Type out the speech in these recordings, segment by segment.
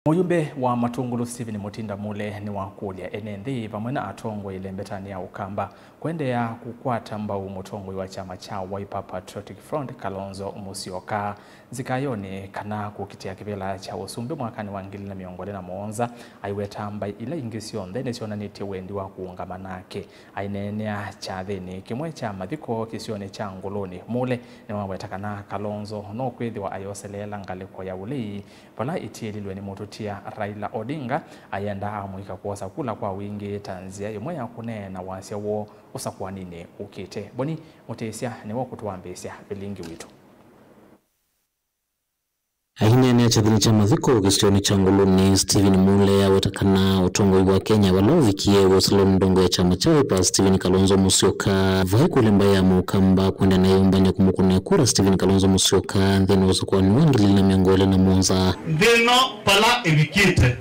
Muyumbe wa Matungulu Stephen Mutinda Mule ni wakulia NND pamwena atongwe ile mbetani ya ukamba kwende ya kukwata mbau mutongwe wa chama cha Wiper Patriotic Front Kalonzo Musyoka zikayone kana kukitia kivela cha usumbe mwakani wa 2021 aiweta mbai ile ingisio ndene siona niti wendi wa kuungama nake ainenea cha theni kimwe cha mathiko kisione cha ngoloni Mule ni wawetakana Kalonzo no kwethi wa ayoselela ngaliko ya ulei pala itielilwe ni tia Raila Odinga ayenda amwika kuosa kula kwa wingi tanzia imwe ya kunena wasia wo usakuwa nini ukite boni mutesia ni wakutuambesya bilingi witu Ahinene chathini cha mathiko kisioni cha ngoloni Stephen Mule awetakana utongoi wa Kenya walovikie wasaloni ndongo ya chama cha Wiper Stephen Kalonzo Musyoka vaiku lemba ya mukamba kwenda na yumbanya kumukune kura Stephen Kalonzo Musyoka then wasakuwa ni wangili na miangole na monza Veno pala evikite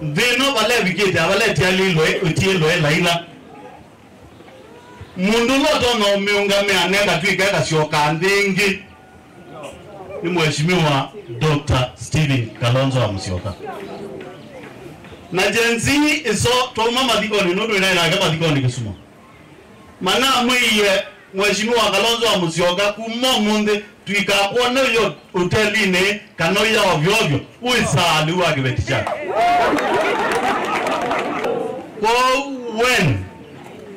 Veno pala evikite awale tiali loe utie loe laila Mundu loto na umeungame anega tuikeka Syoka ndingi ni mheshimiwa Dr. Stephen Kalonzo Musyoka. Na jenzi iso toma mathikoni nundu inaina kama mathikoni Kisumu. Mana mwiye mheshimiwa Kalonzo Musyoka kuma munde tuikakuona yo hoteline kanoya ovyo uisali wa kibeticha. When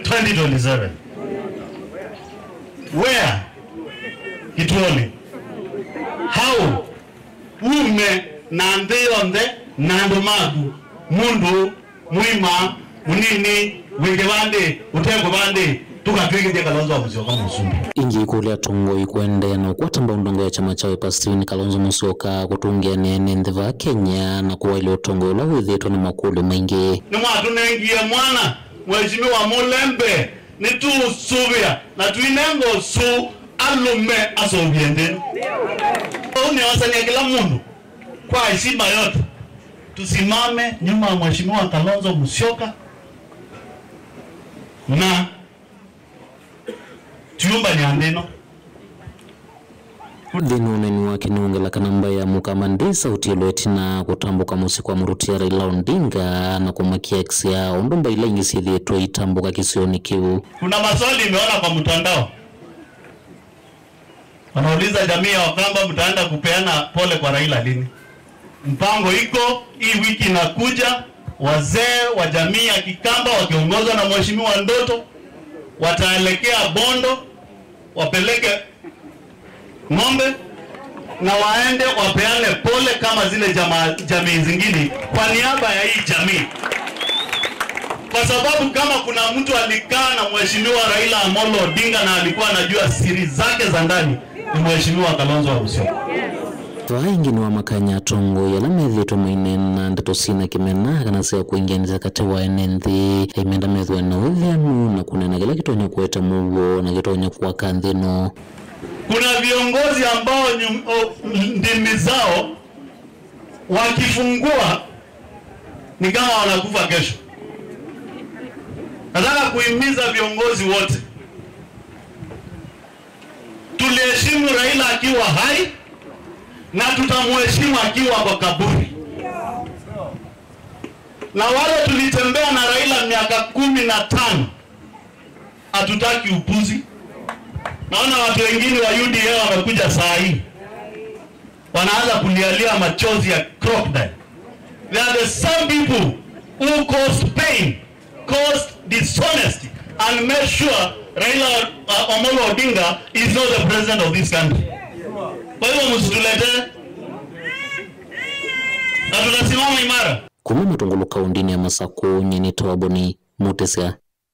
2027 where Kituoni how ume nande yonde nando magu mundu muima munini wenge bande utego bande tukatwege Kalonzo Musyoka musumbi ingi kule atongo ikwende na kwatamba ndongo ya chama cha Wiper Stephen Kalonzo Musyoka kutungia nene ndeva Kenya na kuwa ile utongo la withetwa na makulu maingi ni mwatu nengie mwana mheshimiwa Mulembe ni tu subia na tuinengo su alume asobiendeni Oni wasania kila mundu kwa heshima yote tusimame nyuma ya mheshimiwa Kalonzo Musyoka na tuumba nyandeno Dino neni wake ni ungela kanamba ya mukamande sauti elweti na kutambuka musi kwa murutia Raila Odinga na kumakia ex ya ondumba ila ingisi yetu itambuka kisioni kiu. Kuna maswali imeona kwa mtandao wanauliza jamii ya Wakamba mtaenda kupeana pole kwa Raila lini? Mpango iko hii wiki inakuja, wazee wa jamii ya Kikamba wakiongozwa na mheshimiwa Ndoto wataelekea Bondo wapeleke ng'ombe na waende wapeane pole kama zile jamii zingine kwa niaba ya hii jamii. Kwa sababu kama kuna mtu alikaa na mheshimiwa Raila Amolo Odinga na alikuwa anajua siri zake za ndani ni mheshimiwa Kalonzo Musyoka. Twaingi ni wa makanya tongo ya lamethi tomainena ndato sina kimena kana sea kuingia nizakate wa NND imenda methwe na withenu na kunena kila kitonya kueta mugo na kitonya kuwa kanthino. Kuna viongozi ambao ndimi zao wakifungua ni kama wanakufa kesho. Nataka kuhimiza viongozi wote tuliheshimu Raila akiwa hai na tutamheshimu akiwa kwa kaburi. Na wale tulitembea na Raila miaka 15 hatutaki upuzi. Naona watu wengine wa UDA wamekuja saa hii wanaanza kulialia machozi ya crocodile. There are the some people who caused pain, caused dishonesty and made sure Raila Amolo Odinga is not the president of this country. Kwa hivyo msitulete na tunasimama imara. Kuma matungulu kaundini ya Masako nyeni tawaboni mutesia.